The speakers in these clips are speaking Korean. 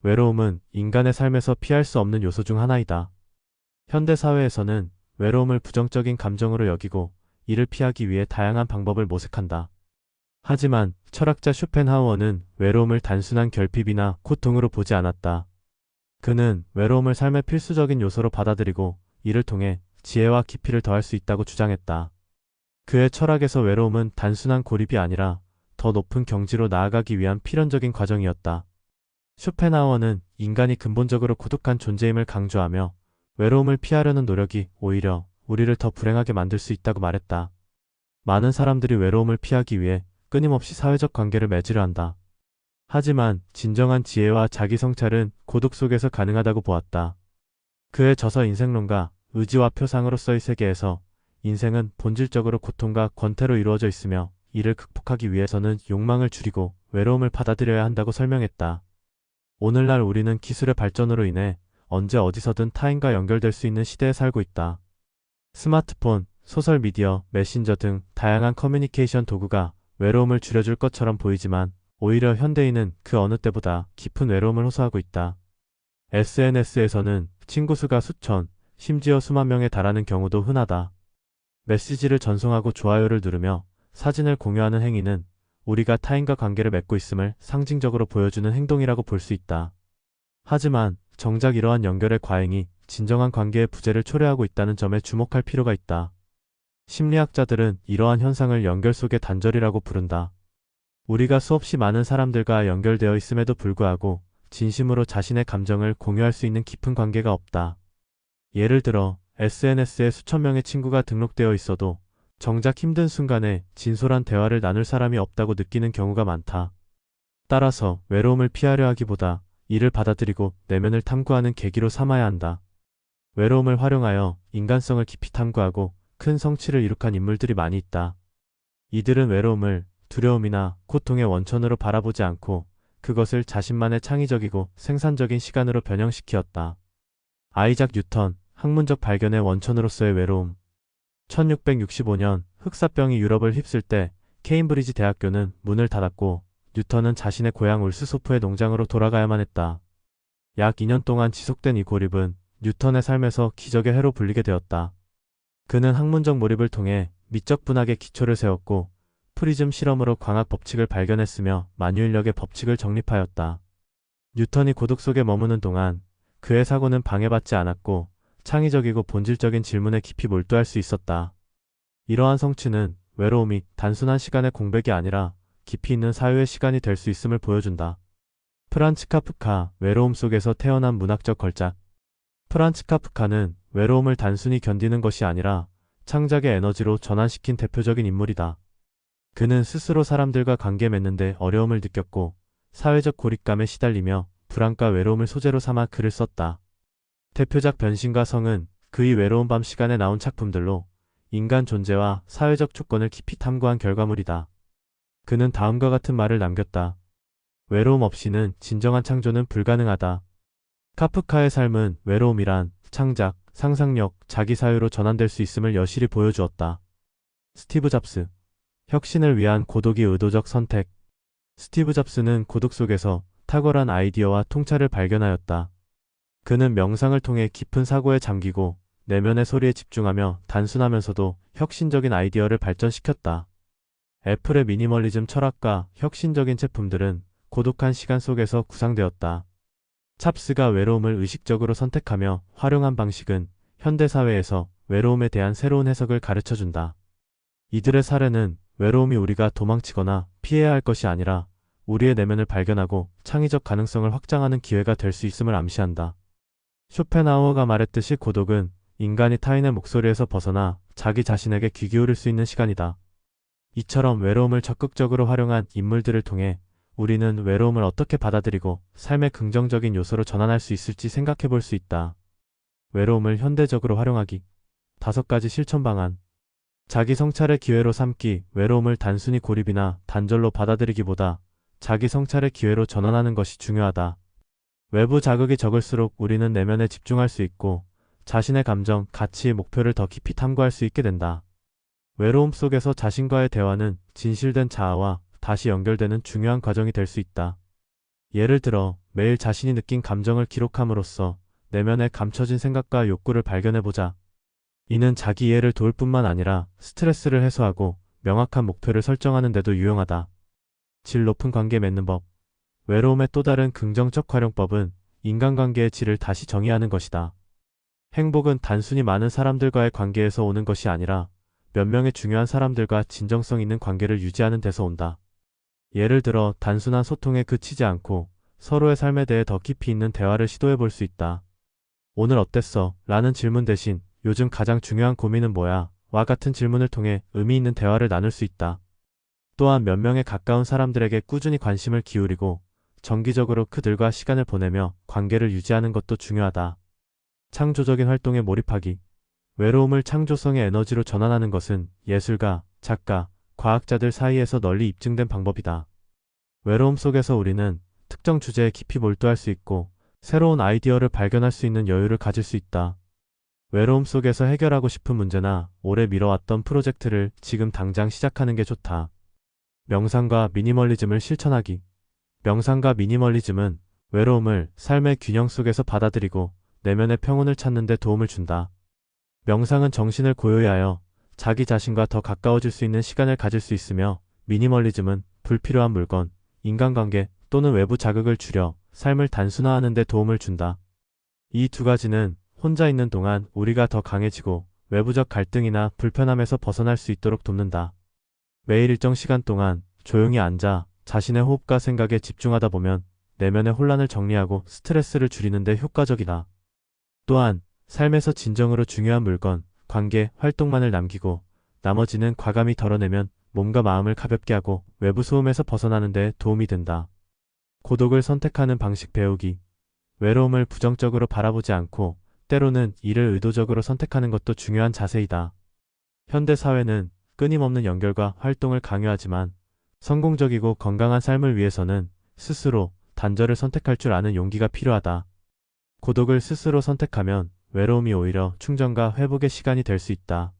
외로움은 인간의 삶에서 피할 수 없는 요소 중 하나이다. 현대 사회에서는 외로움을 부정적인 감정으로 여기고 이를 피하기 위해 다양한 방법을 모색한다. 하지만 철학자 쇼펜하우어는 외로움을 단순한 결핍이나 고통으로 보지 않았다. 그는 외로움을 삶의 필수적인 요소로 받아들이고 이를 통해 지혜와 깊이를 더할 수 있다고 주장했다. 그의 철학에서 외로움은 단순한 고립이 아니라 더 높은 경지로 나아가기 위한 필연적인 과정이었다. 쇼펜하우어는 인간이 근본적으로 고독한 존재임을 강조하며 외로움을 피하려는 노력이 오히려 우리를 더 불행하게 만들 수 있다고 말했다. 많은 사람들이 외로움을 피하기 위해 끊임없이 사회적 관계를 맺으려 한다. 하지만 진정한 지혜와 자기 성찰은 고독 속에서 가능하다고 보았다. 그의 저서 인생론과 의지와 표상으로서의 세계에서 인생은 본질적으로 고통과 권태로 이루어져 있으며 이를 극복하기 위해서는 욕망을 줄이고 외로움을 받아들여야 한다고 설명했다. 오늘날 우리는 기술의 발전으로 인해 언제 어디서든 타인과 연결될 수 있는 시대에 살고 있다. 스마트폰, 소셜미디어, 메신저 등 다양한 커뮤니케이션 도구가 외로움을 줄여줄 것처럼 보이지만 오히려 현대인은 그 어느 때보다 깊은 외로움을 호소하고 있다. SNS에서는 친구 수가 수천, 심지어 수만 명에 달하는 경우도 흔하다. 메시지를 전송하고 좋아요를 누르며 사진을 공유하는 행위는 우리가 타인과 관계를 맺고 있음을 상징적으로 보여주는 행동이라고 볼 수 있다. 하지만 정작 이러한 연결의 과잉이 진정한 관계의 부재를 초래하고 있다는 점에 주목할 필요가 있다. 심리학자들은 이러한 현상을 연결 속의 단절이라고 부른다. 우리가 수없이 많은 사람들과 연결되어 있음에도 불구하고 진심으로 자신의 감정을 공유할 수 있는 깊은 관계가 없다. 예를 들어 SNS에 수천 명의 친구가 등록되어 있어도 정작 힘든 순간에 진솔한 대화를 나눌 사람이 없다고 느끼는 경우가 많다. 따라서 외로움을 피하려 하기보다 이를 받아들이고 내면을 탐구하는 계기로 삼아야 한다. 외로움을 활용하여 인간성을 깊이 탐구하고 큰 성취를 이룩한 인물들이 많이 있다. 이들은 외로움을 두려움이나 고통의 원천으로 바라보지 않고 그것을 자신만의 창의적이고 생산적인 시간으로 변형시키었다. 아이작 뉴턴, 학문적 발견의 원천으로서의 외로움. 1665년 흑사병이 유럽을 휩쓸 때 케임브리지 대학교는 문을 닫았고 뉴턴은 자신의 고향 울스소프의 농장으로 돌아가야만 했다. 약 2년 동안 지속된 이 고립은 뉴턴의 삶에서 기적의 해로 불리게 되었다. 그는 학문적 몰입을 통해 미적 분학의 기초를 세웠고 프리즘 실험으로 광학 법칙을 발견했으며 만유인력의 법칙을 정립하였다. 뉴턴이 고독 속에 머무는 동안 그의 사고는 방해받지 않았고 창의적이고 본질적인 질문에 깊이 몰두할 수 있었다. 이러한 성취는 외로움이 단순한 시간의 공백이 아니라 깊이 있는 사유의 시간이 될 수 있음을 보여준다. 프란츠 카프카, 외로움 속에서 태어난 문학적 걸작. 프란츠 카프카는 외로움을 단순히 견디는 것이 아니라 창작의 에너지로 전환시킨 대표적인 인물이다. 그는 스스로 사람들과 관계 맺는데 어려움을 느꼈고 사회적 고립감에 시달리며 불안과 외로움을 소재로 삼아 글을 썼다. 대표작 변신과 성은 그의 외로운 밤 시간에 나온 작품들로 인간 존재와 사회적 조건을 깊이 탐구한 결과물이다. 그는 다음과 같은 말을 남겼다. 외로움 없이는 진정한 창조는 불가능하다. 카프카의 삶은 외로움이란 창작, 상상력, 자기 사유로 전환될 수 있음을 여실히 보여주었다. 스티브 잡스. 혁신을 위한 고독이 의도적 선택. 스티브 잡스는 고독 속에서 탁월한 아이디어와 통찰을 발견하였다. 그는 명상을 통해 깊은 사고에 잠기고 내면의 소리에 집중하며 단순하면서도 혁신적인 아이디어를 발전시켰다. 애플의 미니멀리즘 철학과 혁신적인 제품들은 고독한 시간 속에서 구상되었다. 찹스가 외로움을 의식적으로 선택하며 활용한 방식은 현대사회에서 외로움에 대한 새로운 해석을 가르쳐준다. 이들의 사례는 외로움이 우리가 도망치거나 피해야 할 것이 아니라 우리의 내면을 발견하고 창의적 가능성을 확장하는 기회가 될 수 있음을 암시한다. 쇼펜하우어가 말했듯이 고독은 인간이 타인의 목소리에서 벗어나 자기 자신에게 귀 기울일 수 있는 시간이다. 이처럼 외로움을 적극적으로 활용한 인물들을 통해 우리는 외로움을 어떻게 받아들이고 삶의 긍정적인 요소로 전환할 수 있을지 생각해 볼 수 있다. 외로움을 현대적으로 활용하기. 5가지 실천 방안. 자기 성찰의 기회로 삼기. 외로움을 단순히 고립이나 단절로 받아들이기보다 자기 성찰의 기회로 전환하는 것이 중요하다. 외부 자극이 적을수록 우리는 내면에 집중할 수 있고 자신의 감정, 가치, 목표를 더 깊이 탐구할 수 있게 된다. 외로움 속에서 자신과의 대화는 진실된 자아와 다시 연결되는 중요한 과정이 될 수 있다. 예를 들어 매일 자신이 느낀 감정을 기록함으로써 내면에 감춰진 생각과 욕구를 발견해보자. 이는 자기 이해를 도울 뿐만 아니라 스트레스를 해소하고 명확한 목표를 설정하는 데도 유용하다. 질 높은 관계 맺는 법. 외로움의 또 다른 긍정적 활용법은 인간관계의 질을 다시 정의하는 것이다. 행복은 단순히 많은 사람들과의 관계에서 오는 것이 아니라 몇 명의 중요한 사람들과 진정성 있는 관계를 유지하는 데서 온다. 예를 들어 단순한 소통에 그치지 않고 서로의 삶에 대해 더 깊이 있는 대화를 시도해 볼 수 있다. 오늘 어땠어? 라는 질문 대신 요즘 가장 중요한 고민은 뭐야? 와 같은 질문을 통해 의미 있는 대화를 나눌 수 있다. 또한 몇 명의 가까운 사람들에게 꾸준히 관심을 기울이고 정기적으로 그들과 시간을 보내며 관계를 유지하는 것도 중요하다. 창조적인 활동에 몰입하기. 외로움을 창조성의 에너지로 전환하는 것은 예술가, 작가, 과학자들 사이에서 널리 입증된 방법이다. 외로움 속에서 우리는 특정 주제에 깊이 몰두할 수 있고 새로운 아이디어를 발견할 수 있는 여유를 가질 수 있다. 외로움 속에서 해결하고 싶은 문제나 오래 미뤄왔던 프로젝트를 지금 당장 시작하는 게 좋다. 명상과 미니멀리즘을 실천하기. 명상과 미니멀리즘은 외로움을 삶의 균형 속에서 받아들이고 내면의 평온을 찾는 데 도움을 준다. 명상은 정신을 고요히 하여 자기 자신과 더 가까워질 수 있는 시간을 가질 수 있으며, 미니멀리즘은 불필요한 물건, 인간관계 또는 외부 자극을 줄여 삶을 단순화하는 데 도움을 준다. 이 두 가지는 혼자 있는 동안 우리가 더 강해지고 외부적 갈등이나 불편함에서 벗어날 수 있도록 돕는다. 매일 일정 시간 동안 조용히 앉아 자신의 호흡과 생각에 집중하다 보면 내면의 혼란을 정리하고 스트레스를 줄이는 데 효과적이다. 또한 삶에서 진정으로 중요한 물건, 관계, 활동만을 남기고 나머지는 과감히 덜어내면 몸과 마음을 가볍게 하고 외부 소음에서 벗어나는 데 도움이 된다. 고독을 선택하는 방식 배우기. 외로움을 부정적으로 바라보지 않고 때로는 이를 의도적으로 선택하는 것도 중요한 자세이다. 현대 사회는 끊임없는 연결과 활동을 강요하지만 성공적이고 건강한 삶을 위해서는 스스로 단절을 선택할 줄 아는 용기가 필요하다. 고독을 스스로 선택하면 외로움이 오히려 충전과 회복의 시간이 될 수 있다.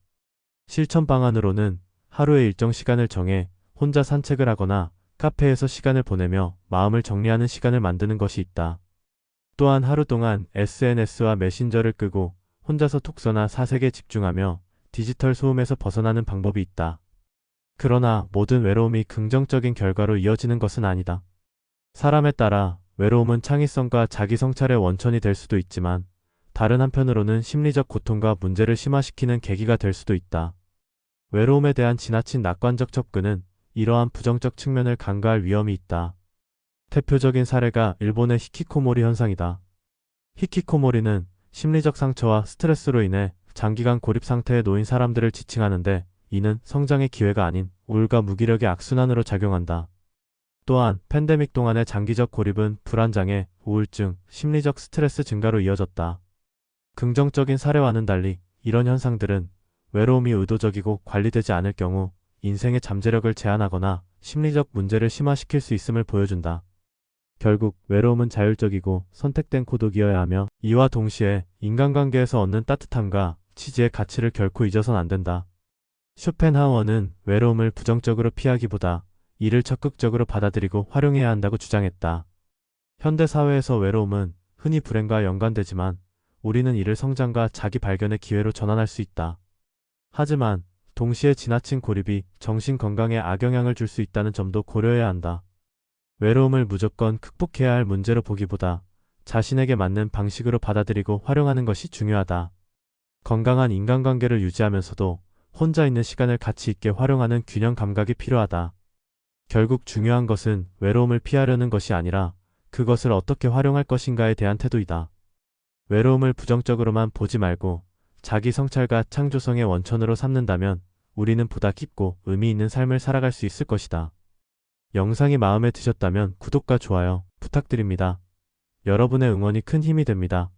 실천 방안으로는 하루에 일정 시간을 정해 혼자 산책을 하거나 카페에서 시간을 보내며 마음을 정리하는 시간을 만드는 것이 있다. 또한 하루 동안 SNS와 메신저를 끄고 혼자서 독서나 사색에 집중하며 디지털 소음에서 벗어나는 방법이 있다. 그러나 모든 외로움이 긍정적인 결과로 이어지는 것은 아니다. 사람에 따라 외로움은 창의성과 자기 성찰의 원천이 될 수도 있지만, 다른 한편으로는 심리적 고통과 문제를 심화시키는 계기가 될 수도 있다. 외로움에 대한 지나친 낙관적 접근은 이러한 부정적 측면을 간과할 위험이 있다. 대표적인 사례가 일본의 히키코모리 현상이다. 히키코모리는 심리적 상처와 스트레스로 인해 장기간 고립 상태에 놓인 사람들을 지칭하는데, 이는 성장의 기회가 아닌 우울과 무기력의 악순환으로 작용한다. 또한 팬데믹 동안의 장기적 고립은 불안장애, 우울증, 심리적 스트레스 증가로 이어졌다. 긍정적인 사례와는 달리 이런 현상들은 외로움이 의도적이고 관리되지 않을 경우 인생의 잠재력을 제한하거나 심리적 문제를 심화시킬 수 있음을 보여준다. 결국 외로움은 자율적이고 선택된 고독이어야 하며, 이와 동시에 인간관계에서 얻는 따뜻함과 지지의 가치를 결코 잊어선 안 된다. 쇼펜하우어는 외로움을 부정적으로 피하기보다 이를 적극적으로 받아들이고 활용해야 한다고 주장했다. 현대 사회에서 외로움은 흔히 불행과 연관되지만 우리는 이를 성장과 자기 발견의 기회로 전환할 수 있다. 하지만 동시에 지나친 고립이 정신 건강에 악영향을 줄 수 있다는 점도 고려해야 한다. 외로움을 무조건 극복해야 할 문제로 보기보다 자신에게 맞는 방식으로 받아들이고 활용하는 것이 중요하다. 건강한 인간관계를 유지하면서도 혼자 있는 시간을 가치 있게 활용하는 균형 감각이 필요하다. 결국 중요한 것은 외로움을 피하려는 것이 아니라 그것을 어떻게 활용할 것인가에 대한 태도이다. 외로움을 부정적으로만 보지 말고 자기 성찰과 창조성의 원천으로 삼는다면 우리는 보다 깊고 의미 있는 삶을 살아갈 수 있을 것이다. 영상이 마음에 드셨다면 구독과 좋아요 부탁드립니다. 여러분의 응원이 큰 힘이 됩니다.